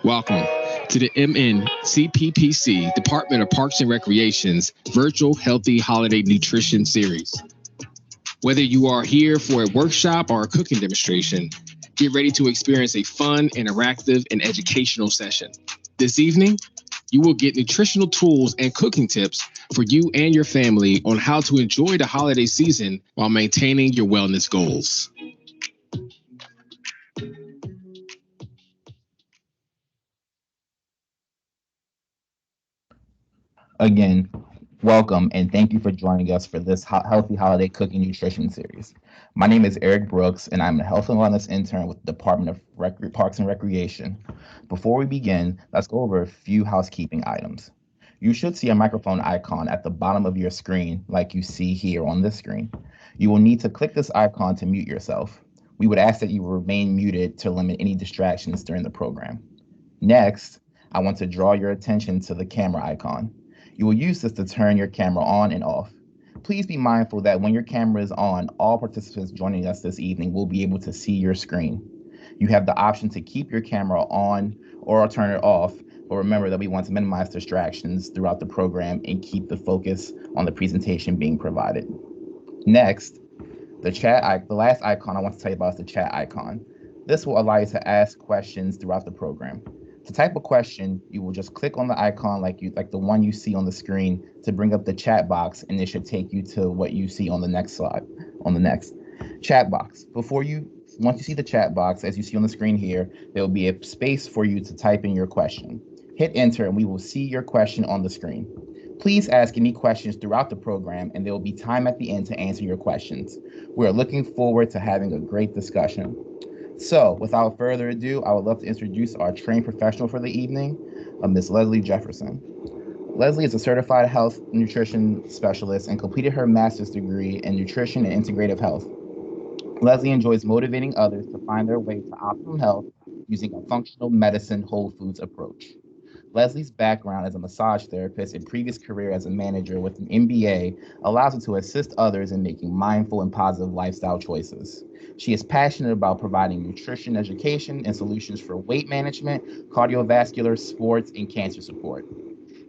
Welcome to the MNCPPC, Department of Parks and Recreation's virtual Healthy Holiday Nutrition Series. Whether you are here for a workshop or a cooking demonstration, get ready to experience a fun, interactive, and educational session. This evening, you will get nutritional tools and cooking tips for you and your family on how to enjoy the holiday season while maintaining your wellness goals. Again, welcome and thank you for joining us for this Healthy Holiday Cooking Nutrition Series. My name is Eric Brooks, and I'm a Health and Wellness Intern with the Department of Parks and Recreation. Before we begin, let's go over a few housekeeping items. You should see a microphone icon at the bottom of your screen, like you see here on this screen. You will need to click this icon to mute yourself. We would ask that you remain muted to limit any distractions during the program. Next, I want to draw your attention to the camera icon. You will use this to turn your camera on and off. Please be mindful that when your camera is on, all participants joining us this evening will be able to see your screen. You have the option to keep your camera on or turn it off, but remember that we want to minimize distractions throughout the program and keep the focus on the presentation being provided. Next, the last icon I want to tell you about is the chat icon. This will allow you to ask questions throughout the program. To type a question, you will just click on the icon like the one you see on the screen to bring up the chat box, and it should take you to what you see on the next slide, on the next chat box. Once you see the chat box, as you see on the screen here, there will be a space for you to type in your question. Hit enter and we will see your question on the screen. Please ask any questions throughout the program, and there will be time at the end to answer your questions. We are looking forward to having a great discussion. So, without further ado, I would love to introduce our trained professional for the evening, Ms. Leslie Jefferson. Leslie is a certified health nutrition specialist and completed her master's degree in nutrition and integrative health. Leslie enjoys motivating others to find their way to optimum health using a functional medicine whole foods approach. Leslie's background as a massage therapist and previous career as a manager with an MBA allows her to assist others in making mindful and positive lifestyle choices. She is passionate about providing nutrition education and solutions for weight management, cardiovascular, sports, and cancer support.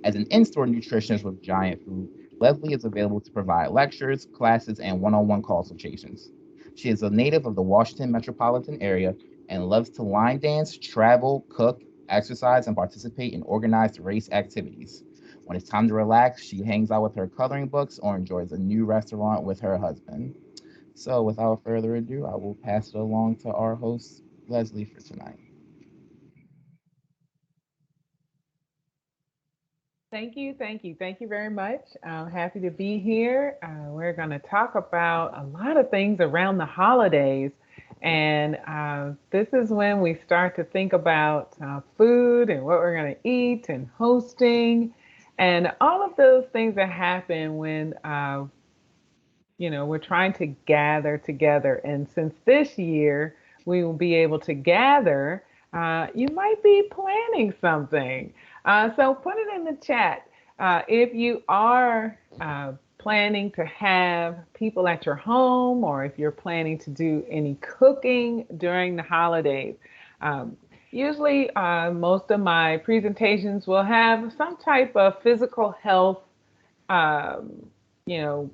As an in-store nutritionist with Giant Food, Leslie is available to provide lectures, classes, and one-on-one consultations. She is a native of the Washington metropolitan area and loves to line dance, travel, cook, exercise, and participate in organized race activities. When it's time to relax, she hangs out with her coloring books or enjoys a new restaurant with her husband. So without further ado, I will pass it along to our host, Leslie, for tonight. Thank you very much. I'm happy to be here. We're going to talk about a lot of things around the holidays. And this is when we start to think about food and what we're going to eat and hosting and all of those things that happen when, we're trying to gather together. And since this year we will be able to gather, you might be planning something. So put it in the chat. If you are planning to have people at your home, or if you're planning to do any cooking during the holidays. Usually, most of my presentations will have some type of physical health,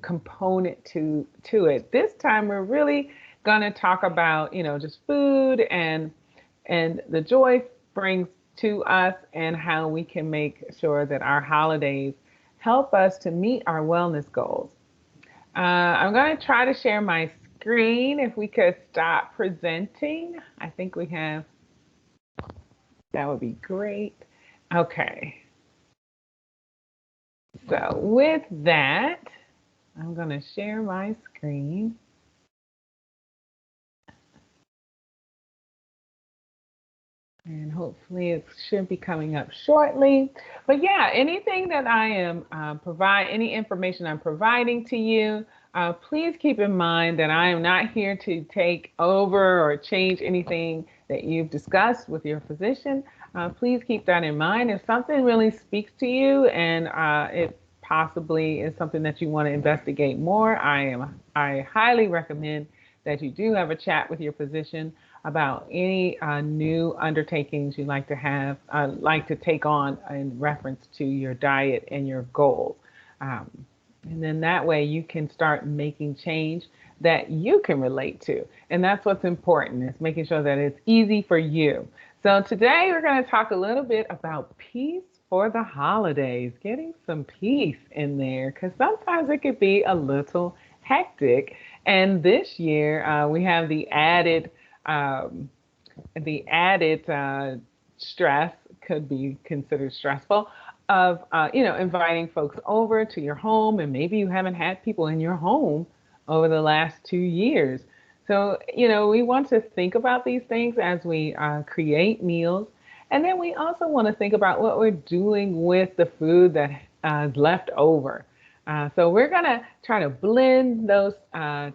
component to it. This time, we're really going to talk about, just food and the joy brings to us and how we can make sure that our holidays help us to meet our wellness goals. I'm going to try to share my screen. If we could stop presenting, I think that would be great. Okay. So with that, I'm going to share my screen. And hopefully it should be coming up shortly. But yeah, anything that I am any information I'm providing to you, please keep in mind that I am not here to take over or change anything that you've discussed with your physician. Please keep that in mind. If something really speaks to you and it possibly is something that you want to investigate more, I highly recommend that you do have a chat with your physician. about any new undertakings you'd like to take on in reference to your diet and your goals. Um, and then that way you can start making change that you can relate to. And that's what's important, is making sure that it's easy for you. So today we're going to talk a little bit about peace for the holidays, getting some peace in there, because sometimes it could be a little hectic. And this year we have um, the added stress, could be considered stressful, of inviting folks over to your home, and maybe you haven't had people in your home over the last 2 years. So, we want to think about these things as we create meals. And then we also want to think about what we're doing with the food that is left over. So we're going to try to blend those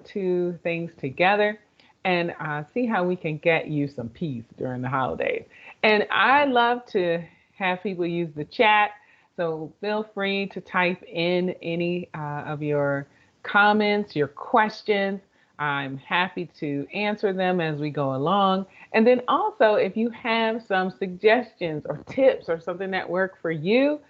two things together and see how we can get you some peace during the holidays. And I love to have people use the chat. So feel free to type in any of your comments, your questions. I'm happy to answer them as we go along. And then also, if you have some suggestions or tips or something that work for you,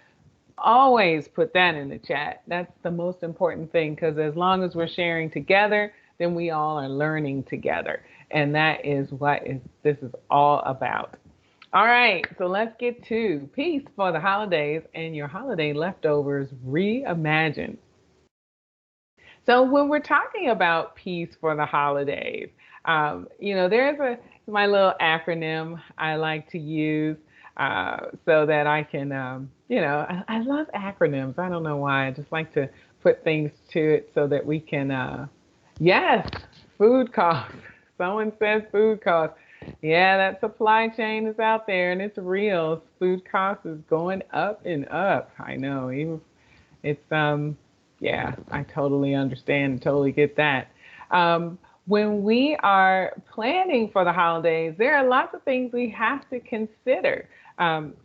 always put that in the chat. That's the most important thing, because as long as we're sharing together, then we all are learning together. And that is what this is all about. All right, so let's get to peace for the holidays and your holiday leftovers reimagined. So when we're talking about peace for the holidays, there's my little acronym I like to use so that I can, I love acronyms. I don't know why. I just like to put things to it so that we can, yes, food costs. Someone says food costs. Yeah, that supply chain is out there and it's real. Food costs is going up and up. I know. Yeah, I totally understand and totally get that. When we are planning for the holidays, there are lots of things we have to consider.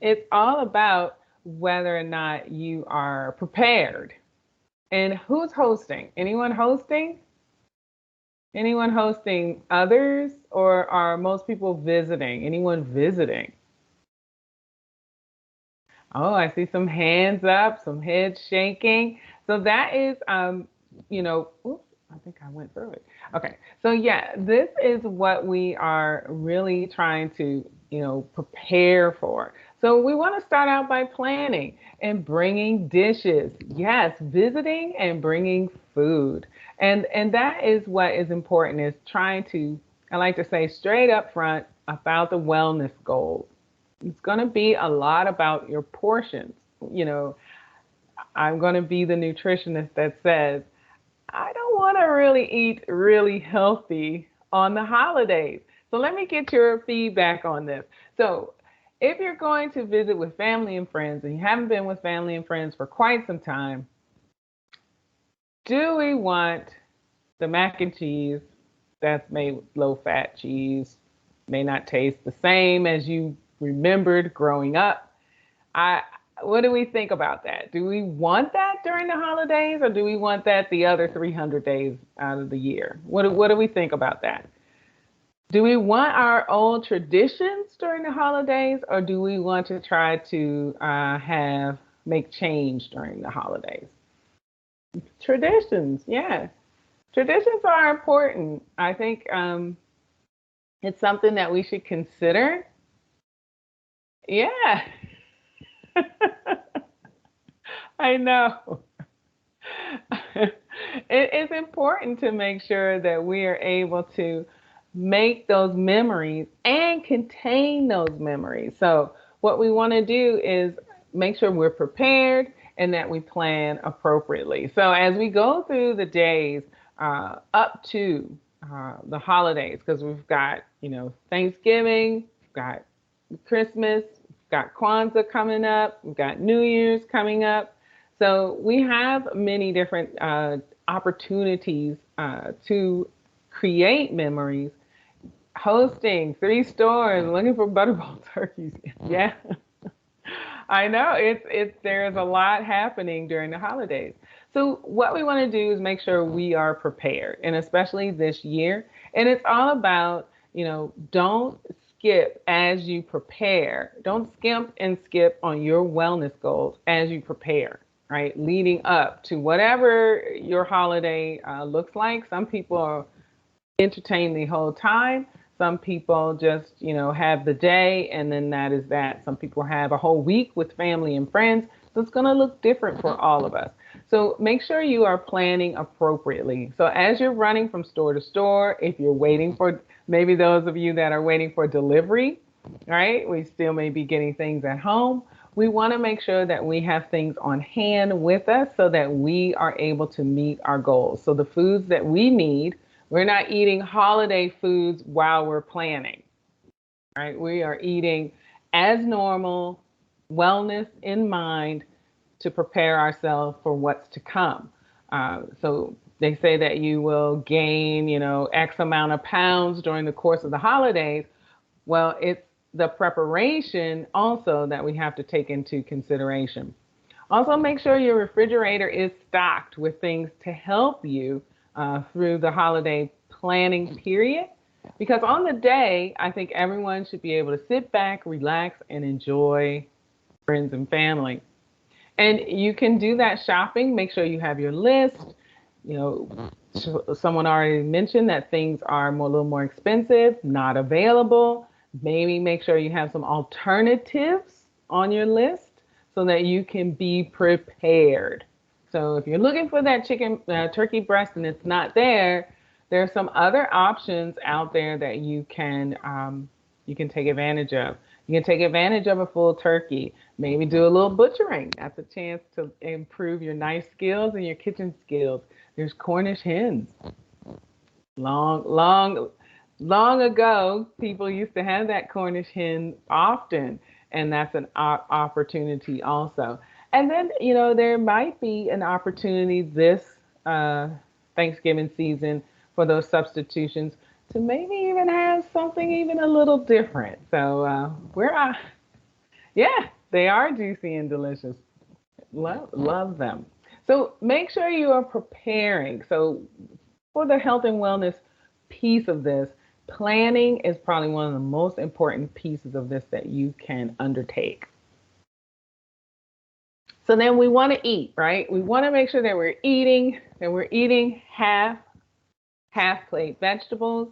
It's all about whether or not you are prepared. And who's hosting? Anyone hosting? Anyone hosting others, or are most people visiting? Anyone visiting? Oh, I see some hands up, some heads shaking. So that is, oops, I think I went through it. Okay. So yeah, this is what we are really trying to, prepare for. So we want to start out by planning and bringing dishes. Yes, visiting and bringing food. And that is what is important, is trying to, I like to say straight up front about the wellness goals. It's going to be a lot about your portions. I'm going to be the nutritionist that says, I don't want to really eat really healthy on the holidays. So let me get your feedback on this. So if you're going to visit with family and friends and you haven't been with family and friends for quite some time, do we want the mac and cheese that's made with low-fat cheese, may not taste the same as you remembered growing up? What do we think about that? Do we want that during the holidays, or do we want that the other 300 days out of the year? What do we think about that? Do we want our old traditions during the holidays, or do we want to try to make change during the holidays? Traditions, yeah. Traditions are important. I think it's something that we should consider. Yeah. I know. It is important to make sure that we are able to make those memories and contain those memories. So what we want to do is make sure we're prepared and that we plan appropriately. So as we go through the days up to the holidays, because we've got, Thanksgiving, we've got Christmas, we've got Kwanzaa coming up, we've got New Year's coming up. So we have many different opportunities to create memories. Hosting 3 stores, looking for butterball turkeys. Yeah, I know there's a lot happening during the holidays. So what we want to do is make sure we are prepared, and especially this year. And it's all about don't skip as you prepare. Don't skimp and skip on your wellness goals as you prepare, right? Leading up to whatever your holiday looks like. Some people are entertained the whole time. Some people just, have the day and then that is that. Some people have a whole week with family and friends. So it's going to look different for all of us. So make sure you are planning appropriately. So as you're running from store to store, if you're waiting for, maybe those of you that are waiting for delivery, right? We still may be getting things at home. We want to make sure that we have things on hand with us so that we are able to meet our goals. So the foods that we need, we're not eating holiday foods while we're planning, right? We are eating as normal, wellness in mind to prepare ourselves for what's to come. So they say that you will gain, X amount of pounds during the course of the holidays. Well, it's the preparation also that we have to take into consideration. Also, make sure your refrigerator is stocked with things to help you through the holiday planning period. Because on the day, I think everyone should be able to sit back, relax, and enjoy friends and family. And you can do that shopping. Make sure you have your list. Someone already mentioned that things are a little more expensive, not available. Maybe make sure you have some alternatives on your list so that you can be prepared. So if you're looking for that turkey breast and it's not there, there are some other options out there that you can take advantage of. You can take advantage of a full turkey. Maybe do a little butchering. That's a chance to improve your knife skills and your kitchen skills. There's Cornish hens. Long ago, people used to have that Cornish hen often, and that's an opportunity also. And then, there might be an opportunity this Thanksgiving season for those substitutions to maybe even have something even a little different. So they are juicy and delicious. Love them. So make sure you are preparing. So for the health and wellness piece of this, planning is probably one of the most important pieces of this that you can undertake. So then we want to eat, right? We want to make sure that we're eating half plate vegetables.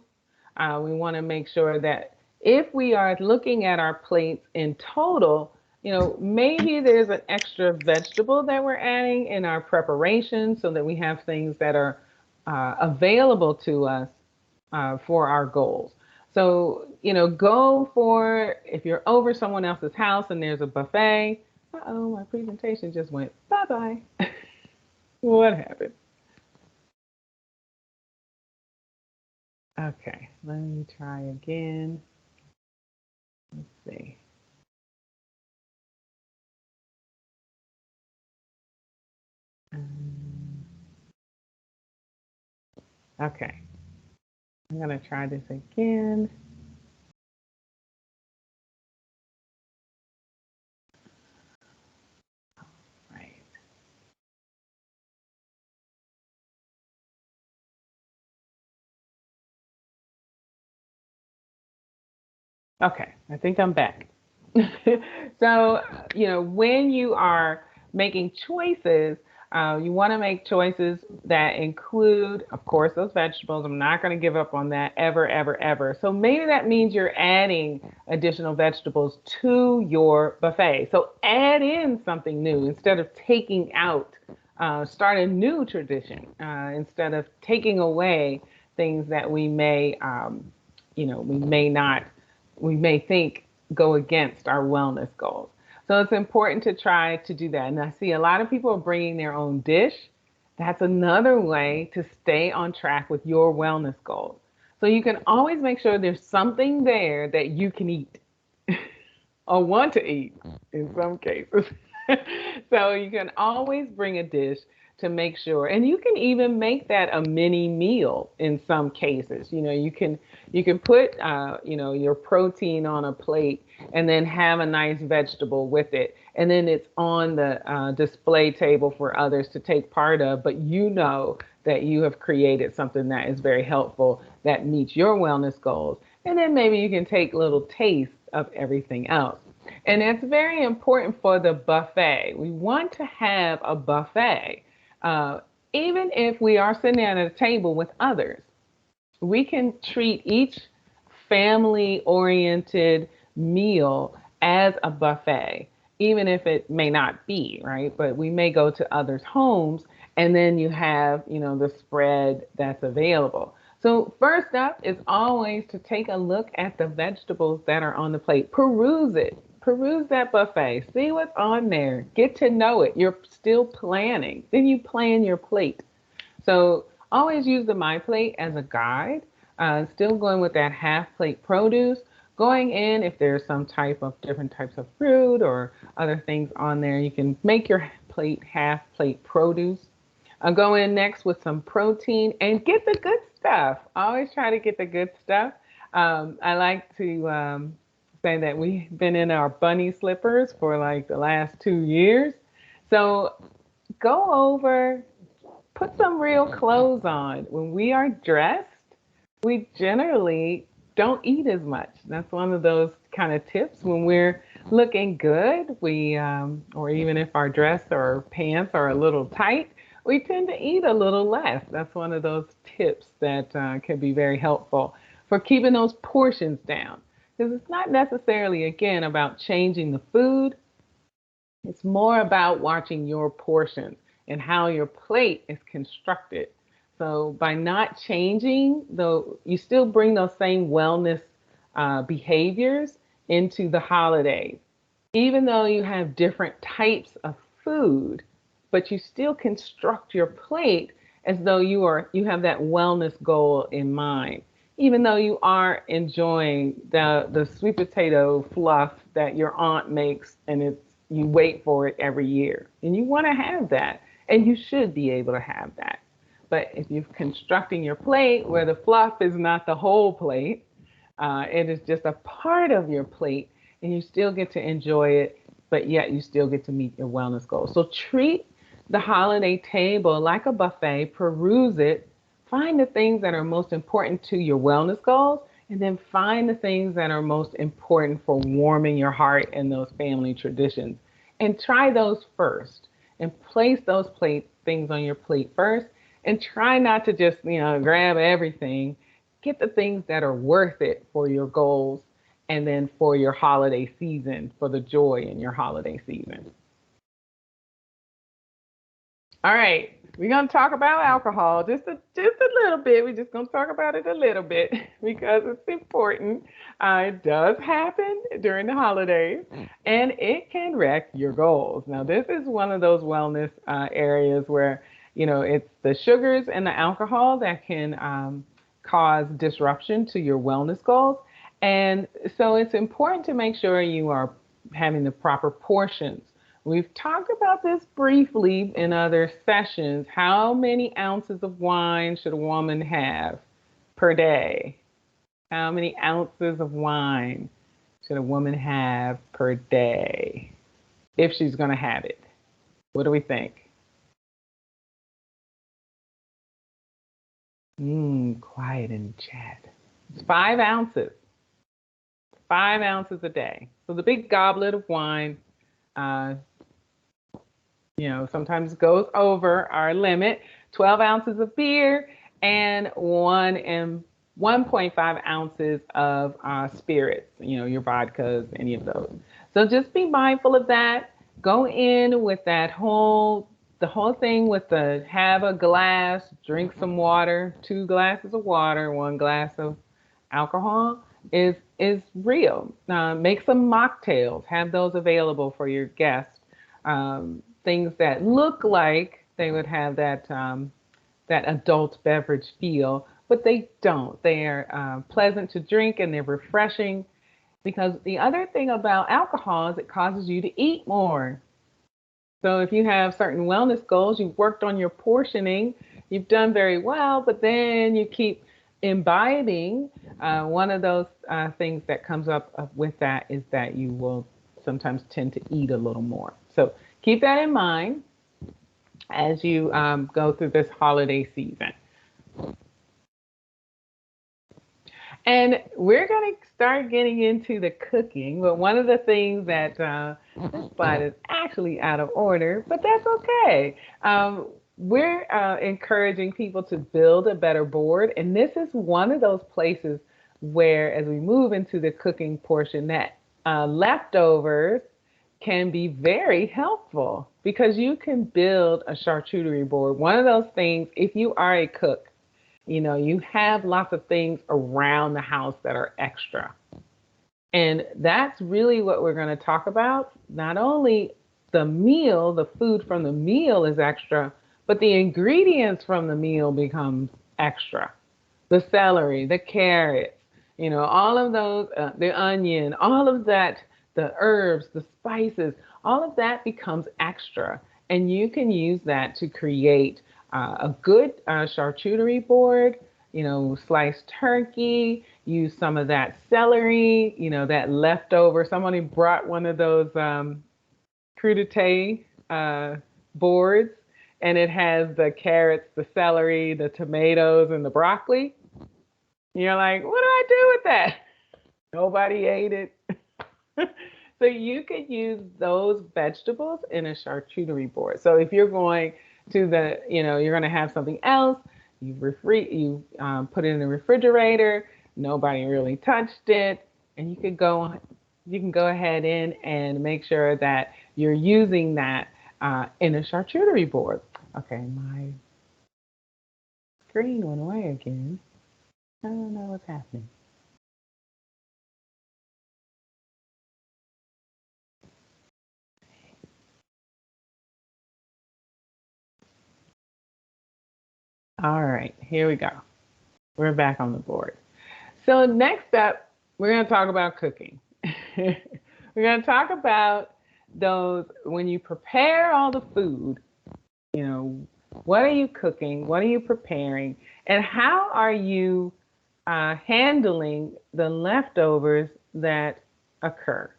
We want to make sure that if we are looking at our plates in total, maybe there's an extra vegetable that we're adding in our preparation so that we have things that are available to us for our goals. So, go for, if you're over someone else's house and there's a buffet, my presentation just went bye-bye. What happened? Okay, let me try again. Let's see. Okay, I'm going to try this again. Right. Okay, I think I'm back. So, when you are making choices, you want to make choices that include, of course, those vegetables. I'm not going to give up on that ever, ever, ever. So maybe that means you're adding additional vegetables to your buffet. So add in something new instead of taking out, start a new tradition instead of taking away things that we may, we may think go against our wellness goals. So it's important to try to do that. And I see a lot of people are bringing their own dish. That's another way to stay on track with your wellness goals. So you can always make sure there's something there that you can eat or want to eat in some cases. So you can always bring a dish to make sure, and you can even make that a mini meal in some cases. You can put your protein on a plate and then have a nice vegetable with it, and then it's on the display table for others to take part of, but that you have created something that is very helpful that meets your wellness goals, And then maybe you can take little tastes of everything else. And it's very important for the buffet. We want to have a buffet. Uh, Even if we are sitting at a table with others, we can treat each family oriented meal as a buffet, even if it may not be, right? But we may go to others' homes and then you have, the spread that's available. So, first up is always to take a look at the vegetables that are on the plate. Peruse it. Peruse that buffet. See what's on there. Get to know it. You're still planning. Then you plan your plate. So always use the My Plate as a guide. Still going with that half plate produce. Going in, if there's some type of different types of fruit or other things on there, you can make your plate half plate produce. Go in next with some protein and get the good stuff. Always try to get the good stuff. I like to say that we've been in our bunny slippers for like the last 2 years. So go over, put some real clothes on. When we are dressed, we generally don't eat as much. That's one of those kind of tips. When we're looking good, or even if our dress or pants are a little tight, we tend to eat a little less. That's one of those tips that can be very helpful for keeping those portions down. Because it's not necessarily, again, about changing the food. It's more about watching your portions and how your plate is constructed. So by not changing, though, you still bring those same wellness behaviors into the holidays. Even though you have different types of food, but you still construct your plate as though you have that wellness goal in mind. Even though you are enjoying the sweet potato fluff that your aunt makes and you wait for it every year. And you want to have that. And you should be able to have that. But if you're constructing your plate where the fluff is not the whole plate, it is just a part of your plate, and you still get to enjoy it, but yet you still get to meet your wellness goals. So treat the holiday table like a buffet, peruse it, find the things that are most important to your wellness goals, and then find the things that are most important for warming your heart and those family traditions. And try those first and place those things on your plate first, and try not to just, grab everything. Get the things that are worth it for your goals and then for your holiday season, for the joy in your holiday season. All right, we're going to talk about alcohol just a little bit. We're just going to talk about it a little bit because it's important. It does happen during the holidays, and it can wreck your goals. Now, this is one of those wellness areas where, it's the sugars and the alcohol that can cause disruption to your wellness goals. And so it's important to make sure you are having the proper portions. We've talked about this briefly in other sessions. How many ounces of wine should a woman have per day? How many ounces of wine should a woman have per day if she's going to have it? What do we think? Quiet in the chat. It's 5 ounces. 5 ounces a day. So the big goblet of wine, sometimes goes over our limit. 12 ounces of beer and 1.5 ounces of spirits, your vodkas, any of those. So just be mindful of that. Go in with the whole thing with have a glass, drink some water, 2 glasses of water, 1 glass of alcohol is real. Make some mocktails, have those available for your guests. Things that look like they would have that adult beverage feel, but they don't. They are pleasant to drink and they're refreshing, because the other thing about alcohol is it causes you to eat more. So if you have certain wellness goals, you've worked on your portioning, you've done very well, but then you keep imbibing. One of those things that comes up with that is that you will sometimes tend to eat a little more. So keep that in mind as you go through this holiday season. And we're going to start getting into the cooking, but one of the things that this slide is actually out of order, but that's okay. We're encouraging people to build a better board, and this is one of those places where, as we move into the cooking portion, that leftovers can be very helpful because you can build a charcuterie board. One of those things, if you are a cook, you have lots of things around the house that are extra. And that's really what we're going to talk about. Not only the meal, the food from the meal is extra, but the ingredients from the meal becomes extra. The celery, the carrots, all of those, the onion, all of that, the herbs, the spices, all of that becomes extra. And you can use that to create a good charcuterie board, sliced turkey, use some of that celery, that leftover. Somebody brought one of those crudité boards, and it has the carrots, the celery, the tomatoes, and the broccoli. You're like, what do I do with that? Nobody ate it. So you could use those vegetables in a charcuterie board. So if you're going to you're going to have something else, you put it in the refrigerator, nobody really touched it, and you can go ahead and make sure that you're using that in a charcuterie board. Okay, my screen went away again. I don't know what's happening. All right, here we go. We're back on the board. So next up, we're going to talk about cooking. We're going to talk about those, when you prepare all the food, what are you cooking? What are you preparing? And how are you handling the leftovers that occur,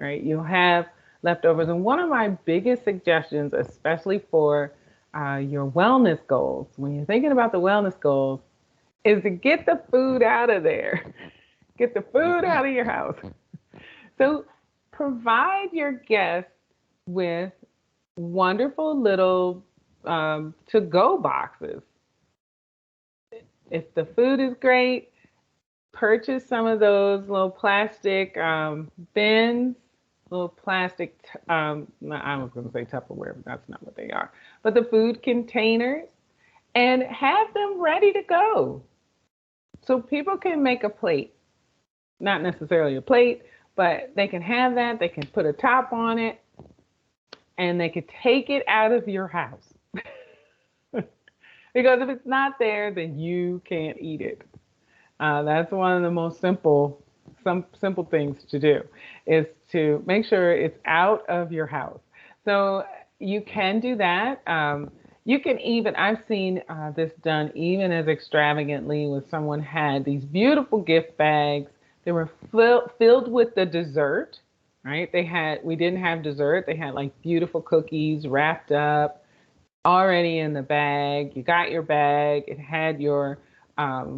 right? You'll have leftovers. And one of my biggest suggestions, especially for your wellness goals, when you're thinking about the wellness goals, is to get the food out of there. Get the food out of your house. So provide your guests with wonderful little to-go boxes. If the food is great, purchase some of those little plastic bins, little plastic, I was going to say Tupperware, but that's not what they are. But the food containers, and have them ready to go. So people can make a plate. Not necessarily a plate, but they can have that. They can put a top on it, and they can take it out of your house. Because if it's not there, then you can't eat it. That's one of the most simple things to do, is to make sure it's out of your house. So you can do that. You can even, I've seen this done even as extravagantly when someone had these beautiful gift bags. They were filled with the dessert, right? We didn't have dessert. They had like beautiful cookies wrapped up, already in the bag. You got your bag. It had your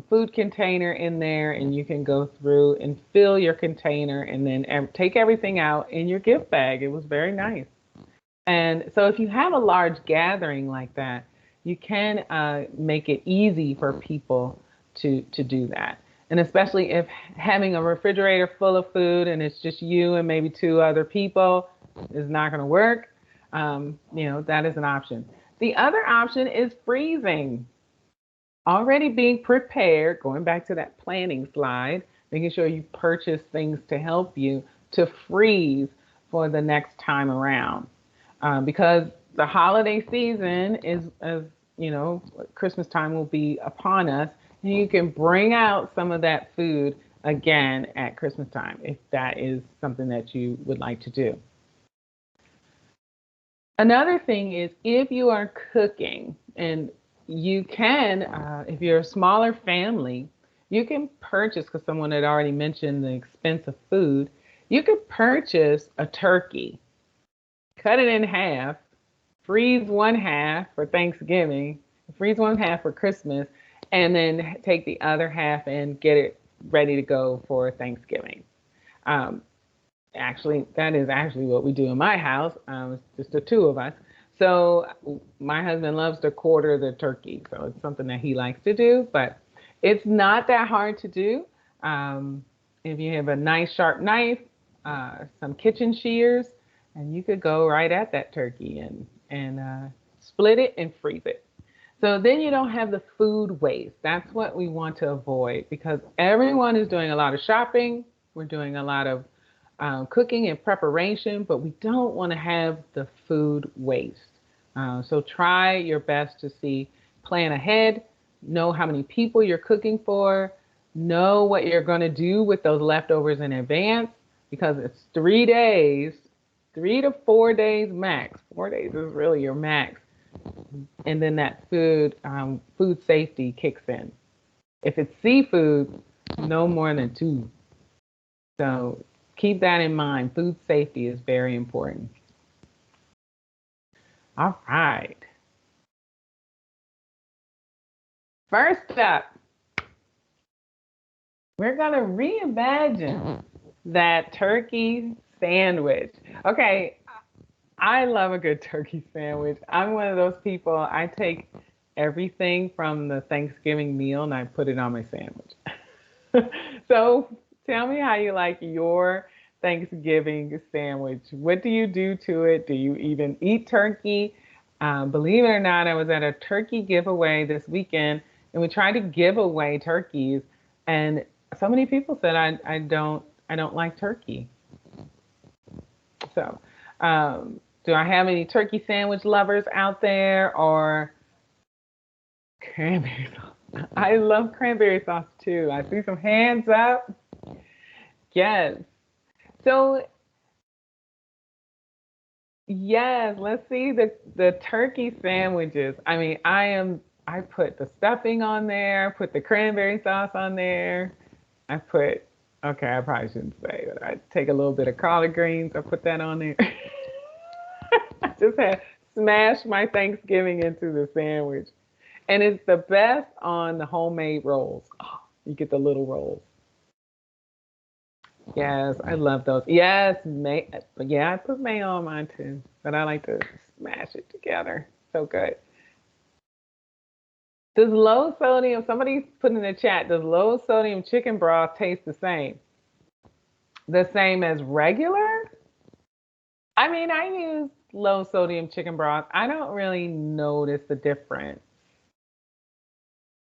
food container in there, and you can go through and fill your container and then take everything out in your gift bag. It was very nice. And so if you have a large gathering like that, you can make it easy for people to do that. And especially if having a refrigerator full of food and it's just you and maybe 2 other people is not going to work, that is an option. The other option is freezing. Already being prepared, going back to that planning slide, making sure you purchase things to help you to freeze for the next time around. Because the holiday season is, as Christmas time will be upon us, and you can bring out some of that food again at Christmas time if that is something that you would like to do. Another thing is, if you are cooking, and you can, if you're a smaller family, you can purchase, because someone had already mentioned the expense of food, you could purchase a turkey, cut it in half, freeze one half for Thanksgiving, freeze one half for Christmas, and then take the other half and get it ready to go for Thanksgiving. Um, Actually, that is actually what we do in my house. It's just the two of us. So my husband loves to quarter the turkey, so it's something that he likes to do. But it's not that hard to do. Um, if you have a nice sharp knife, some kitchen shears, and you could go right at that turkey and split it and freeze it. So then you don't have the food waste. That's what we want to avoid because everyone is doing a lot of shopping. We're doing a lot of cooking and preparation, but we don't want to have the food waste. So try your best to plan ahead, know how many people you're cooking for, know what you're going to do with those leftovers in advance because it's 3 days, 3 to 4 days max. 4 days is really your max. And then that food safety kicks in. If it's seafood, no more than 2. So keep that in mind. Food safety is very important. All right. First up, we're going to reimagine that turkey sandwich. Okay, I love a good turkey sandwich. I'm one of those people, I take everything from the Thanksgiving meal and I put it on my sandwich. So tell me how you like your Thanksgiving sandwich. What do you do to it? Do you even eat turkey? Believe it or not, I was at a turkey giveaway this weekend and we tried to give away turkeys and so many people said I don't like turkey. So do I have any turkey sandwich lovers out there or cranberry sauce? I love cranberry sauce too. I see some hands up. Yes. So yes, let's see the turkey sandwiches. I mean, I put the stuffing on there, put the cranberry sauce on there. Okay, I probably shouldn't say, but I take a little bit of collard greens, I put that on there. I just had smashed my Thanksgiving into the sandwich. And it's the best on the homemade rolls. Oh, you get the little rolls. Yes, I love those. Yes, yeah, I put mayo on mine too, but I like to smash it together. So good. Does low sodium, somebody put in the chat, does low sodium chicken broth taste the same? The same as regular? I mean, I use low sodium chicken broth. I don't really notice the difference.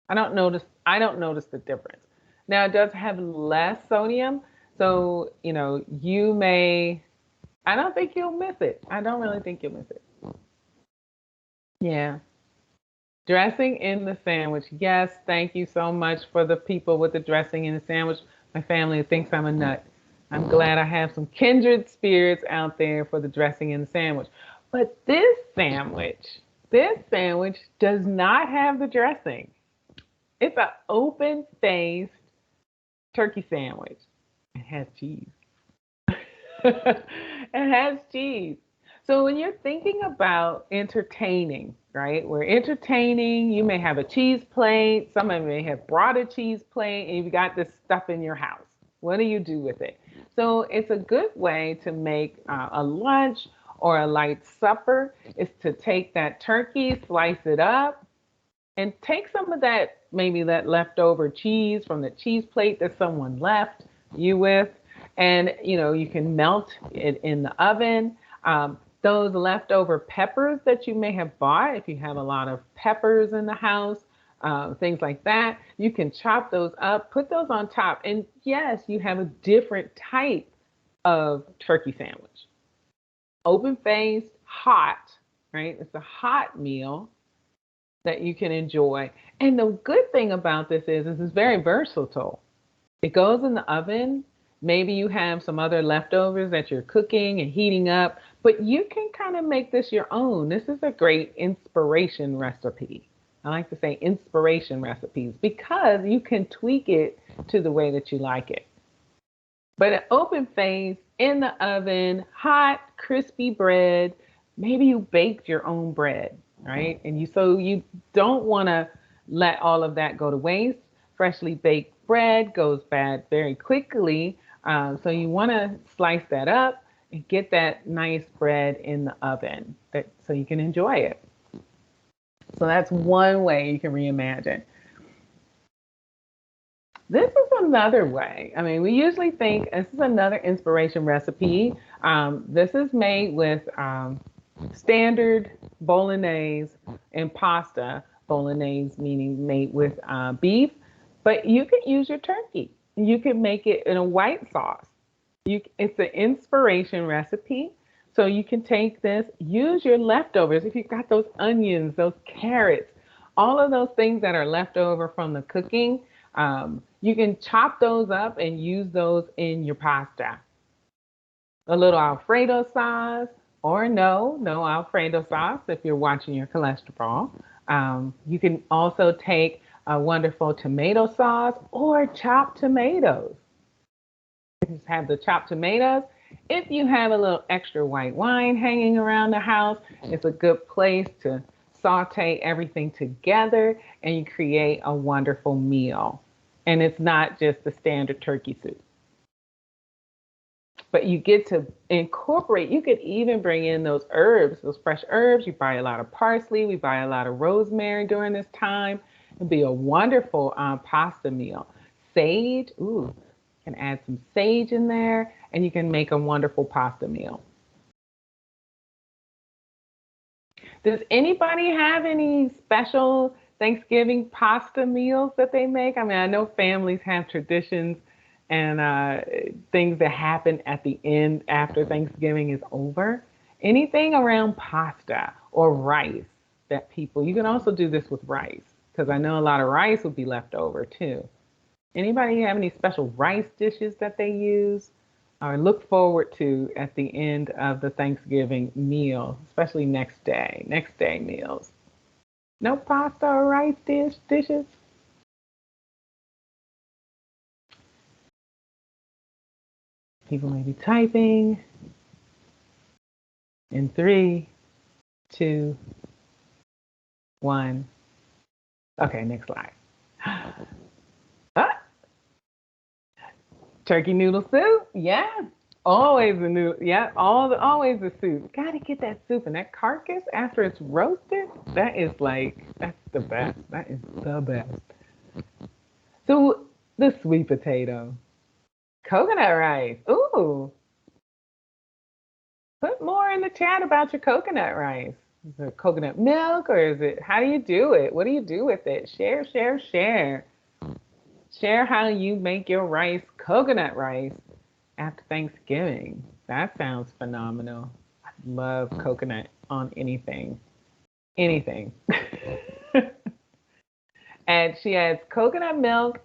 I don't notice the difference. Now it does have less sodium, so I don't think you'll miss it. I don't really think you'll miss it. Yeah. Dressing in the sandwich. Yes, thank you so much for the people with the dressing in the sandwich. My family thinks I'm a nut. I'm glad I have some kindred spirits out there for the dressing in the sandwich. But this sandwich does not have the dressing. It's an open-faced turkey sandwich. It has cheese. It has cheese. So when you're thinking about entertaining, right? We're entertaining. You may have a cheese plate. Somebody may have brought a cheese plate and you've got this stuff in your house. What do you do with it? So it's a good way to make a lunch or a light supper is to take that turkey, slice it up, and take some of that, maybe that leftover cheese from the cheese plate that someone left you with, and you can melt it in the oven. Those leftover peppers that you may have bought, if you have a lot of peppers in the house, things like that, you can chop those up, put those on top, and yes, you have a different type of turkey sandwich. Open-faced, hot, right? It's a hot meal that you can enjoy. And the good thing about this is it's very versatile. It goes in the oven. Maybe you have some other leftovers that you're cooking and heating up, but you can kind of make this your own. This is a great inspiration recipe. I like to say inspiration recipes because you can tweak it to the way that you like it. But an open face in the oven, hot, crispy bread. Maybe you baked your own bread, right? And you don't want to let all of that go to waste. Freshly baked bread goes bad very quickly. So you want to slice that up and get that nice bread in the oven so you can enjoy it. So that's one way you can reimagine. This is another way. I mean, we usually think this is another inspiration recipe. This is made with standard bolognese and pasta. Bolognese meaning made with beef, but you could use your turkey. You could make it in a white sauce. It's an inspiration recipe. So you can take this, use your leftovers. If you've got those onions, those carrots, all of those things that are left over from the cooking, you can chop those up and use those in your pasta. A little Alfredo sauce, or no Alfredo sauce if you're watching your cholesterol. You can also take a wonderful tomato sauce or chopped tomatoes. Just have the chopped tomatoes. If you have a little extra white wine hanging around the house, it's a good place to saute everything together and you create a wonderful meal. And it's not just the standard turkey soup. But you get to incorporate, you could even bring in those herbs, those fresh herbs. You buy a lot of parsley, we buy a lot of rosemary during this time. It'd be a wonderful pasta meal. Sage, ooh, can add some sage in there and you can make a wonderful pasta meal. Does anybody have any special Thanksgiving pasta meals that they make? I mean, I know families have traditions and things that happen at the end after Thanksgiving is over. Anything around pasta or rice that you can also do this with rice because I know a lot of rice would be left over too. Anybody have any special rice dishes that they use or look forward to at the end of the Thanksgiving meal, especially next day meals? No pasta or rice dishes? People may be typing in 3, 2, 1. Okay, next slide. Ah, turkey noodle soup, yeah. Always the noodle, yeah. Always the soup. Gotta get that soup and that carcass after it's roasted. That's the best. That is the best. So the sweet potato, coconut rice. Ooh, put more in the chat about your coconut rice. Is it coconut milk or how do you do it? What do you do with it? Share, share, share. Share how you make your rice, coconut rice, after Thanksgiving. That sounds phenomenal. I love coconut on anything. Anything. And she adds coconut milk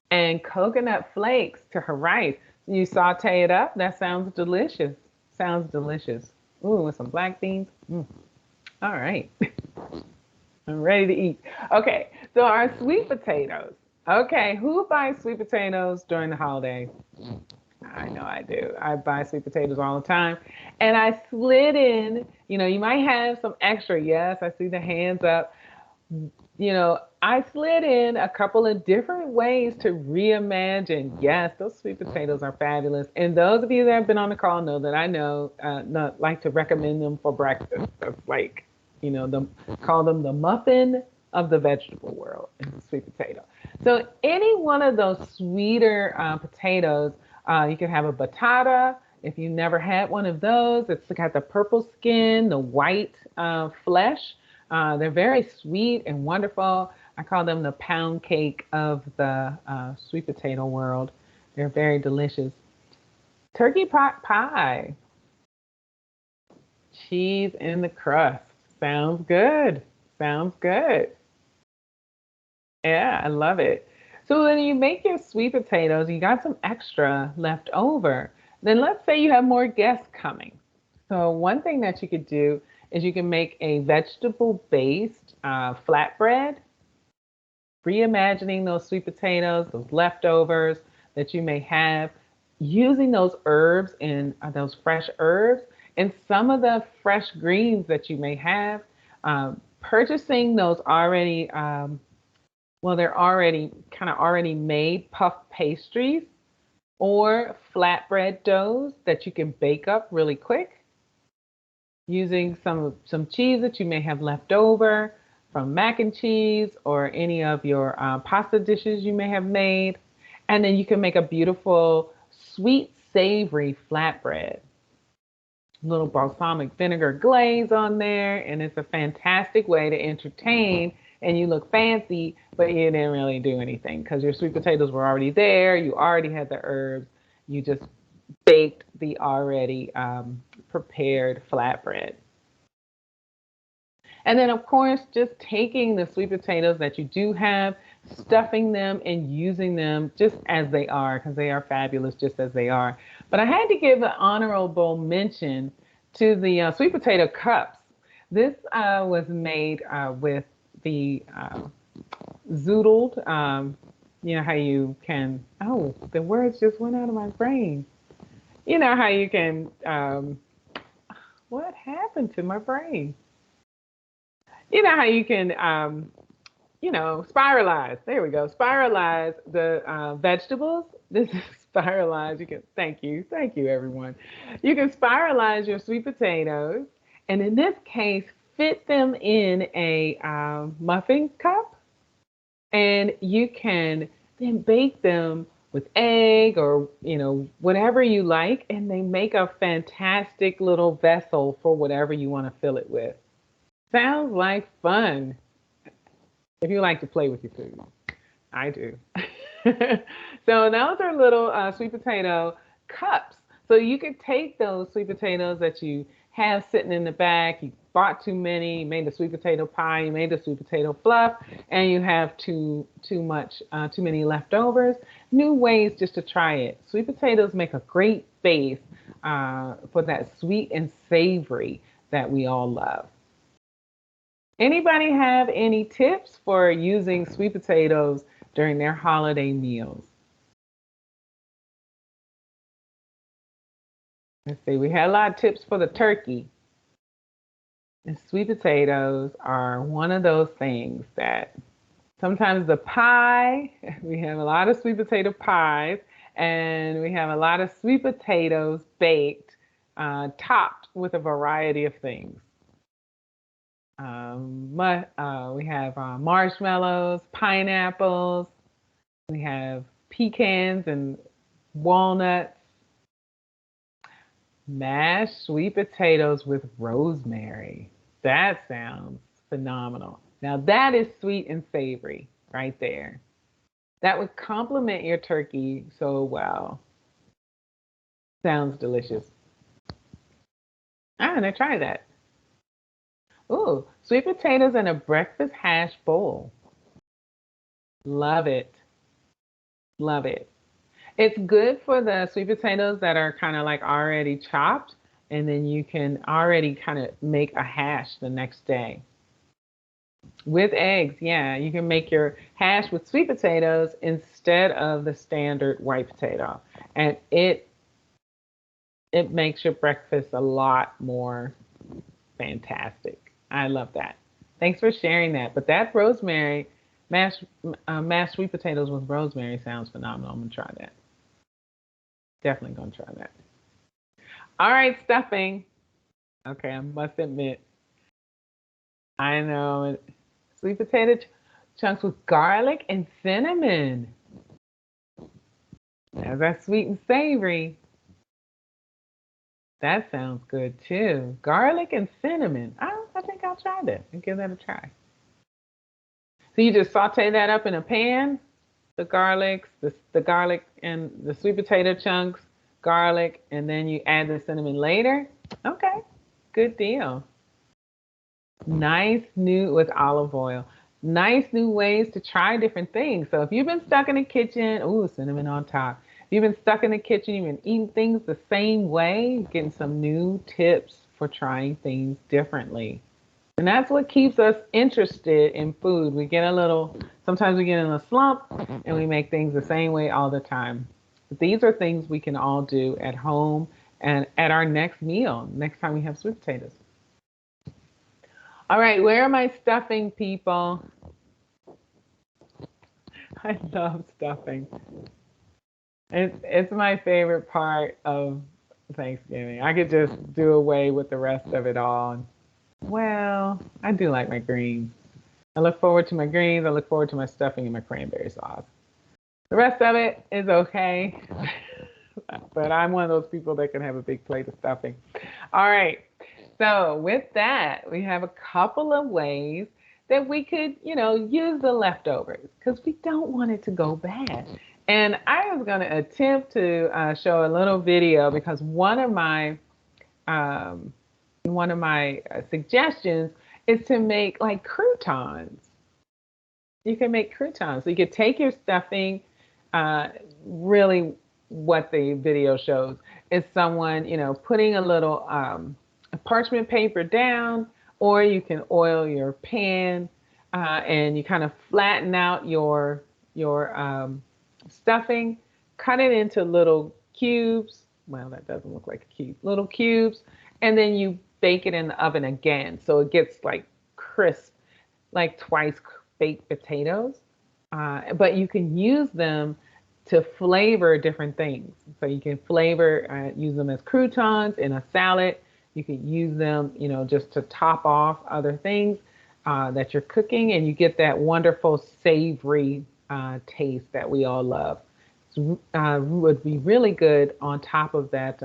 and coconut flakes to her rice. You saute it up. That sounds delicious. Sounds delicious. Ooh, with some black beans. Mm. All right. I'm ready to eat. Okay, so our sweet potatoes. Okay, who buys sweet potatoes during the holidays? I know I do. I buy sweet potatoes all the time. And I slid in, you might have some extra. Yes, I see the hands up. I slid in a couple of different ways to reimagine. Yes, those sweet potatoes are fabulous. And those of you that have been on the call know that I like to recommend them for breakfast. Call them the muffin of the vegetable world, is the sweet potato. So any one of those sweeter potatoes, you can have a batata. If you never had one of those, it's got the purple skin, the white flesh. They're very sweet and wonderful. I call them the pound cake of the sweet potato world. They're very delicious. Turkey pot pie. Cheese in the crust. Sounds good. Sounds good. Yeah, I love it. So when you make your sweet potatoes, you got some extra left over. Then let's say you have more guests coming. So one thing that you could do is you can make a vegetable-based flatbread, reimagining those sweet potatoes, those leftovers that you may have, using those herbs and those fresh herbs and some of the fresh greens that you may have, purchasing those already Well, they're already made puff pastries or flatbread doughs that you can bake up really quick using some cheese that you may have left over from mac and cheese or any of your pasta dishes you may have made. And then you can make a beautiful sweet savory flatbread. Little balsamic vinegar glaze on there, and it's a fantastic way to entertain. And you look fancy, but you didn't really do anything because your sweet potatoes were already there. You already had the herbs. You just baked the already prepared flatbread. And then, of course, just taking the sweet potatoes that you do have, stuffing them and using them just as they are, because they are fabulous just as they are. But I had to give an honorable mention to the sweet potato cups. This was made with the zoodled, you know how you can, oh, the words just went out of my brain. You know how you can, what happened to my brain? You know how you can, spiralize. There we go. Spiralize the vegetables. This is spiralize. Thank you, everyone. You can spiralize your sweet potatoes, and in this case, fit them in a muffin cup, and you can then bake them with egg or whatever you like, and they make a fantastic little vessel for whatever you want to fill it with. Sounds like fun. If you like to play with your food, I do. So those are little sweet potato cups. So you could take those sweet potatoes that you have sitting in the back. You bought too many, you made the sweet potato pie, you made the sweet potato fluff, and you have too many leftovers. New ways just to try it. Sweet potatoes make a great base for that sweet and savory that we all love. Anybody have any tips for using sweet potatoes during their holiday meals? Let's see, we had a lot of tips for the turkey. And sweet potatoes are one of those things that sometimes the pie, we have a lot of sweet potato pies, and we have a lot of sweet potatoes baked, topped with a variety of things. We have marshmallows, pineapples, we have pecans and walnuts, mashed sweet potatoes with rosemary. That sounds phenomenal. Now that is sweet and savory right there. That would complement your turkey so well. Sounds delicious. I'm gonna try that. Ooh, sweet potatoes in a breakfast hash bowl. Love it. Love it. It's good for the sweet potatoes that are kind of like already chopped, and then you can already kind of make a hash the next day. With eggs, yeah, you can make your hash with sweet potatoes instead of the standard white potato. And it makes your breakfast a lot more fantastic. I love that. Thanks for sharing that. But that rosemary, mashed sweet potatoes with rosemary sounds phenomenal. I'm gonna try that. Definitely gonna try that. All right, stuffing. Okay, I must admit, I know sweet potato chunks with garlic and cinnamon. Now that's sweet and savory. That sounds good too. Garlic and cinnamon. I think I'll try that and give that a try. So you just saute that up in a pan, the garlic and the sweet potato chunks, garlic, and then you add the cinnamon later. Okay, good deal. Nice new with olive oil. Nice new ways to try different things. So if you've been stuck in the kitchen, ooh, cinnamon on top. If you've been stuck in the kitchen, you've been eating things the same way, getting some new tips for trying things differently. And that's what keeps us interested in food. Sometimes we get in a slump and we make things the same way all the time. But these are things we can all do at home and at our next meal, next time we have sweet potatoes. All right, where am I stuffing, people? I love stuffing. It's my favorite part of Thanksgiving. I could just do away with the rest of it all. Well, I do like my greens. I look forward to my greens. I look forward to my stuffing and my cranberry sauce. The rest of it is okay. But I'm one of those people that can have a big plate of stuffing. All right. So with that, we have a couple of ways that we could, use the leftovers because we don't want it to go bad. And I was going to attempt to show a little video because um, one of my suggestions is to make like croutons. You can make croutons. So you could take your stuffing. Really, what the video shows is someone, putting a little parchment paper down, or you can oil your pan and you kind of flatten out your stuffing, cut it into little cubes. Well, that doesn't look like a cube. Little cubes, and then you bake it in the oven again, so it gets like crisp, like twice baked potatoes. But you can use them to flavor different things. So you can use them as croutons in a salad. You could use them, just to top off other things that you're cooking, and you get that wonderful savory taste that we all love. Would be really good on top of that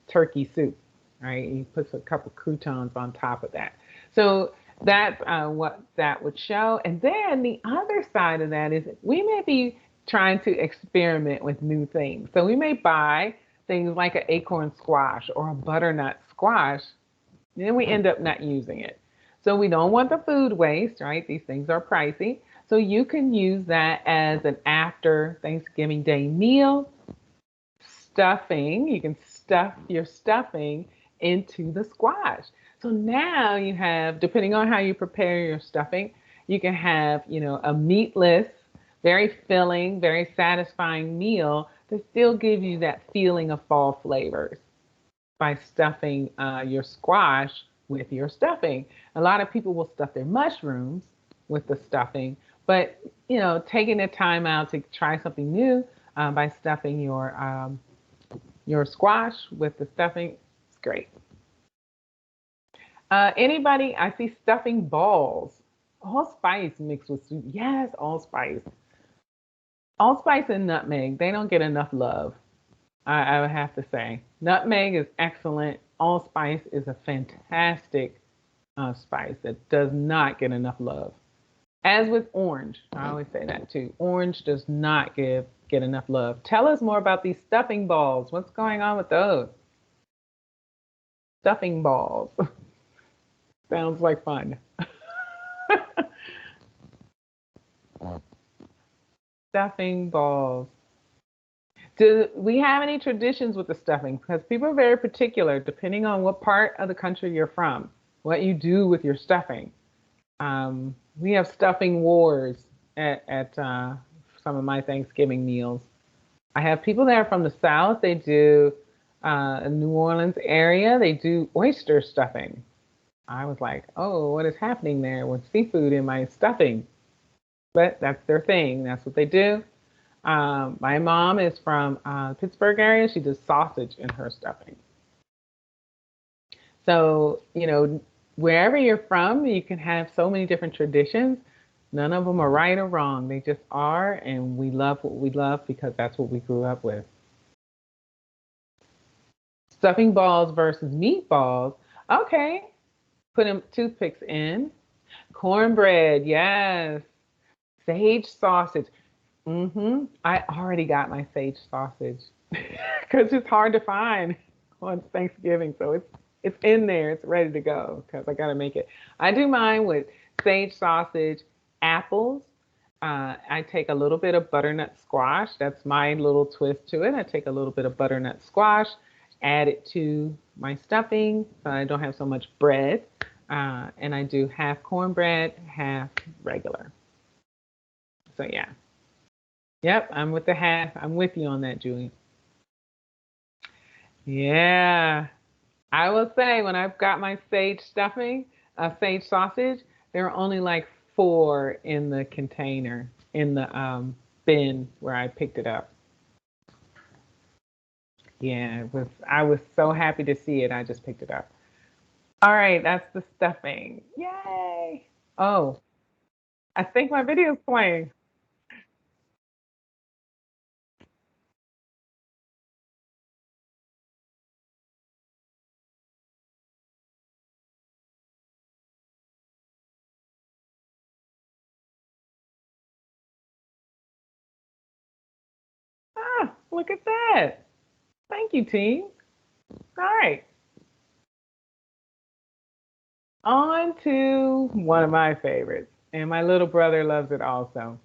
turkey soup, right? You put a couple croutons on top of that. So that's what that would show. And then the other side of that is we may be trying to experiment with new things. So we may buy things like an acorn squash or a butternut squash, and then we end up not using it. So we don't want the food waste, right? These things are pricey. So you can use that as an after Thanksgiving Day meal. Stuffing, you can stuff your stuffing into the squash. So now you have, depending on how you prepare your stuffing, you can have, a meatless, very filling, very satisfying meal that still gives you that feeling of fall flavors by stuffing your squash with your stuffing. A lot of people will stuff their mushrooms with the stuffing, but taking the time out to try something new by stuffing your squash with the stuffing is great. Anybody? I see stuffing balls. Allspice mixed with soup. Yes, allspice. Allspice and nutmeg, they don't get enough love. I would have to say. Nutmeg is excellent. Allspice is a fantastic spice that does not get enough love. As with orange, I always say that too. Orange does not get enough love. Tell us more about these stuffing balls. What's going on with those? Stuffing balls. Sounds like fun. Stuffing balls. Do we have any traditions with the stuffing? Because people are very particular, depending on what part of the country you're from, what you do with your stuffing. We have stuffing wars at some of my Thanksgiving meals. I have people that are from the South. They do New Orleans area. They do oyster stuffing. I was like, oh, what is happening there with seafood in my stuffing? But that's their thing. That's what they do. My mom is from Pittsburgh area. She does sausage in her stuffing. So, wherever you're from, you can have so many different traditions. None of them are right or wrong. They just are, and we love what we love because that's what we grew up with. Stuffing balls versus meatballs. Okay, put them toothpicks in. Cornbread, yes. Sage sausage. I already got my sage sausage because it's hard to find on Thanksgiving. So it's in there. It's ready to go because I got to make it. I do mine with sage sausage, apples. I take a little bit of butternut squash. That's my little twist to it. I take a little bit of butternut squash, add it to my stuffing so I don't have so much bread. And I do half cornbread, half regular. So yeah. Yep, I'm with the half. I'm with you on that, Julie. Yeah. I will say when I've got my sage stuffing, sage sausage, there are only like 4 in the container, in the bin where I picked it up. Yeah, I was so happy to see it. I just picked it up. All right, that's the stuffing. Yay. Oh, I think my video's playing. Ah, look at that. Thank you, team. All right, on to one of my favorites. And my little brother loves it also.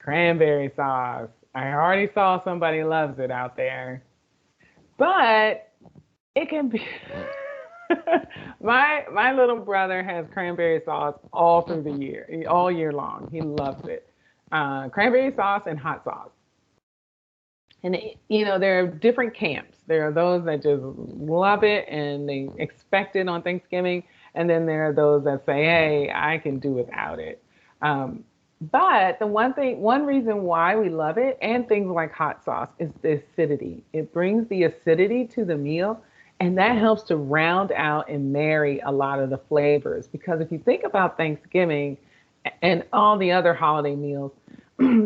Cranberry sauce. I already saw somebody loves it out there. But it can be my little brother has cranberry sauce all through the year, all year long. He loves it. Cranberry sauce and hot sauce. And there are different camps. There are those that just love it and they expect it on Thanksgiving, and then there are those that say, "Hey, I can do without it." Um, but the one reason why we love it, and things like hot sauce, is the acidity. It brings the acidity to the meal, and that helps to round out and marry a lot of the flavors. Because if you think about Thanksgiving and all the other holiday meals,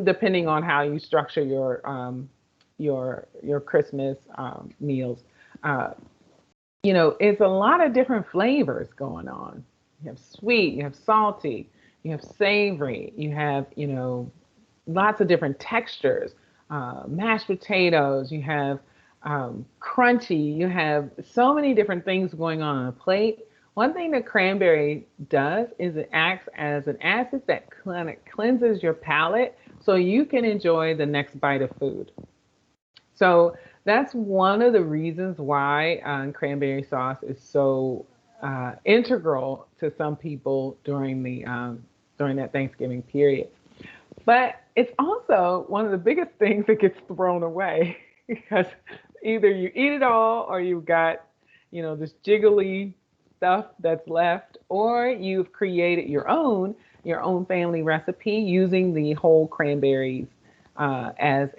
depending on how you structure your Christmas meals. Uh, it's a lot of different flavors going on. You have sweet, you have salty, you have savory, you have lots of different textures. Mashed potatoes, you have crunchy, you have so many different things going on a plate. One thing that cranberry does is it acts as an acid that kind of cleanses your palate so you can enjoy the next bite of food. So that's one of the reasons why cranberry sauce is so integral to some people during that Thanksgiving period. But it's also one of the biggest things that gets thrown away because either you eat it all or you've got, this jiggly stuff that's left, or you've created your own family recipe using the whole cranberries as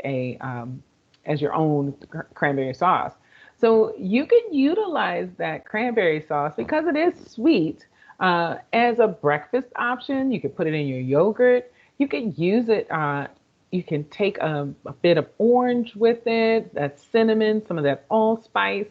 your own cranberry sauce. So you can utilize that cranberry sauce because it is sweet as a breakfast option. You can put it in your yogurt. You can use it. You can take a bit of orange with it, that cinnamon, some of that allspice,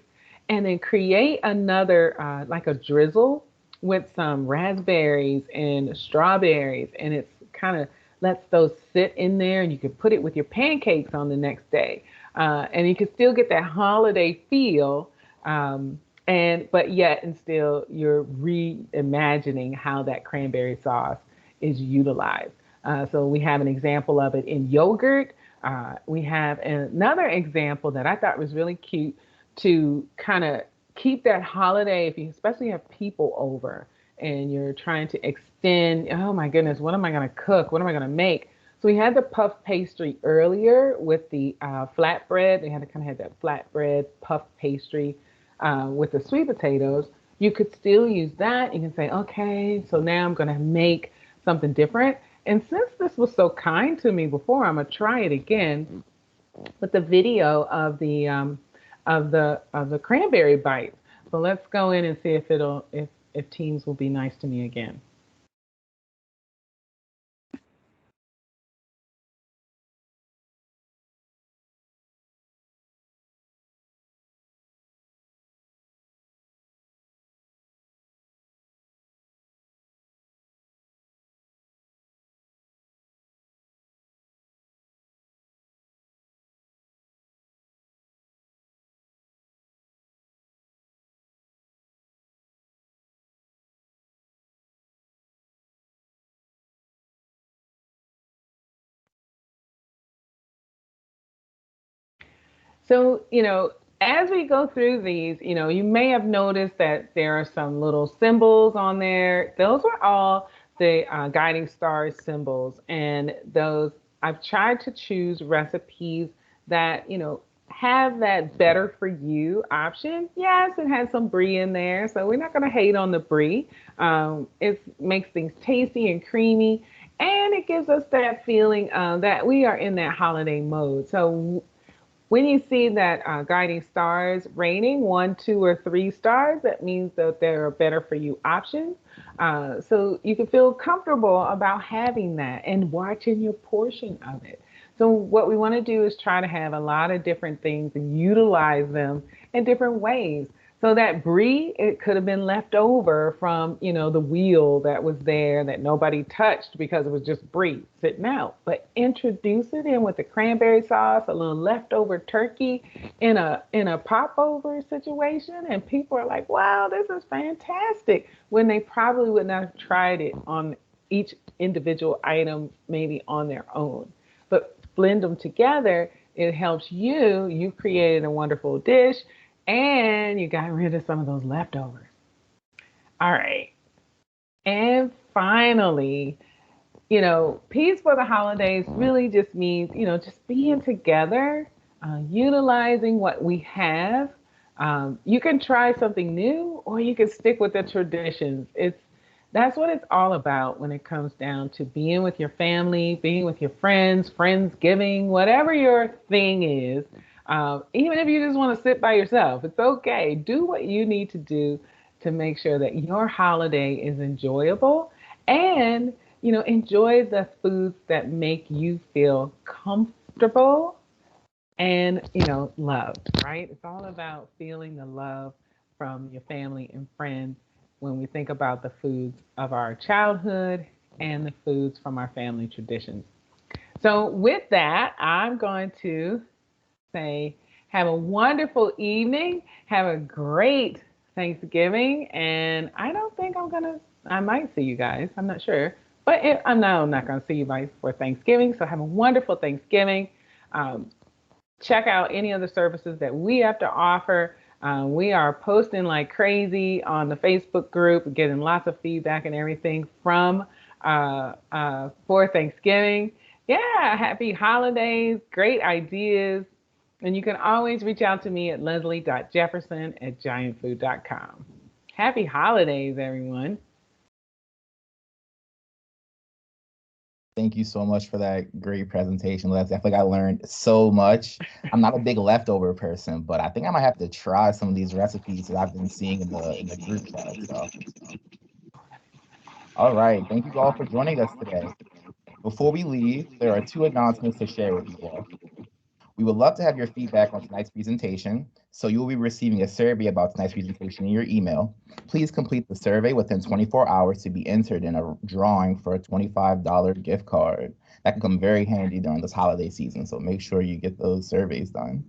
and then create another like a drizzle with some raspberries and strawberries, and it's kind of lets those sit in there, and you can put it with your pancakes on the next day, and you can still get that holiday feel, and but yet and still you're reimagining how that cranberry sauce is utilized. So we have an example of it in yogurt. We have another example that I thought was really cute to kind of keep that holiday, if you especially have people over and you're trying to extend, oh my goodness, what am I going to cook? What am I going to make? So we had the puff pastry earlier with the flatbread. They had to kind of have that flatbread puff pastry with the sweet potatoes. You could still use that. You can say, okay, so now I'm going to make something different. And since this was so kind to me before, I'm gonna try it again with the video of the cranberry bites. So let's go in and see if teams will be nice to me again. So, as we go through these, you may have noticed that there are some little symbols on there. Those are all the guiding star symbols. And those, I've tried to choose recipes that, have that better for you option. Yes, it has some brie in there. So we're not going to hate on the brie. It makes things tasty and creamy. And it gives us that feeling that we are in that holiday mode. So when you see that guiding stars rating 1, 2, or 3 stars, that means that there are better for you options. So you can feel comfortable about having that and watching your portion of it. So what we want to do is try to have a lot of different things and utilize them in different ways. So that brie, it could have been left over from, the wheel that was there that nobody touched because it was just brie sitting out. But introduce it in with the cranberry sauce, a little leftover turkey in a popover situation, and people are like, "Wow, this is fantastic!" When they probably would not have tried it on each individual item, maybe on their own. But blend them together, it helps you. You created a wonderful dish and you got rid of some of those leftovers. All right. And finally, peace for the holidays really just means, just being together, utilizing what we have. You can try something new or you can stick with the traditions. That's what it's all about when it comes down to being with your family, being with your friends, friendsgiving, whatever your thing is. Even if you just want to sit by yourself, it's okay. Do what you need to do to make sure that your holiday is enjoyable and, enjoy the foods that make you feel comfortable and, loved, right? It's all about feeling the love from your family and friends when we think about the foods of our childhood and the foods from our family traditions. So, with that, I'm going to say, have a wonderful evening. Have a great Thanksgiving. And I don't think I might see you guys. I'm not sure. But I'm not going to see you guys for Thanksgiving. So have a wonderful Thanksgiving. Check out any of the services that we have to offer. We are posting like crazy on the Facebook group, getting lots of feedback and everything from for Thanksgiving. Yeah, happy holidays, great ideas. And you can always reach out to me at leslie.jefferson@giantfood.com. Happy holidays, everyone. Thank you so much for that great presentation, Leslie. I feel like I learned so much. I'm not a big leftover person, but I think I might have to try some of these recipes that I've been seeing in the group chat. So, all right. Thank you all for joining us today. Before we leave, there are 2 announcements to share with you all. We would love to have your feedback on tonight's presentation, so you will be receiving a survey about tonight's presentation in your email. Please complete the survey within 24 hours to be entered in a drawing for a $25 gift card. That can come very handy during this holiday season, so make sure you get those surveys done.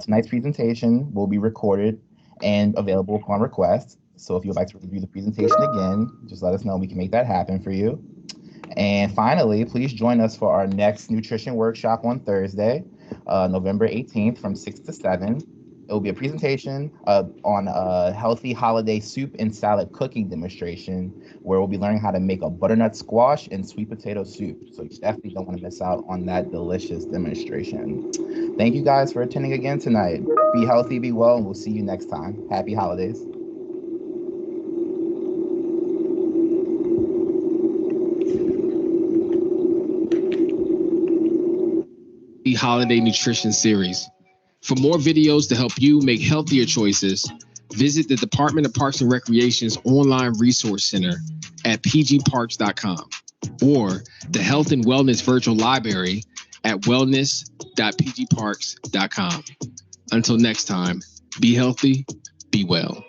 Tonight's presentation will be recorded and available upon request. So if you would like to review the presentation again, just let us know. We can make that happen for you. And finally, please join us for our next nutrition workshop on Thursday, November 18th from 6 to 7. It will be a presentation on a healthy holiday soup and salad cooking demonstration where we'll be learning how to make a butternut squash and sweet potato soup. So you definitely don't want to miss out on that delicious demonstration. Thank you guys for attending again tonight. Be healthy, be well, and we'll see you next time. Happy holidays. The Holiday Nutrition Series. For more videos to help you make healthier choices, visit the Department of Parks and Recreation's online resource center at pgparks.com or the Health and Wellness Virtual Library at wellness.pgparks.com. Until next time, be healthy, be well.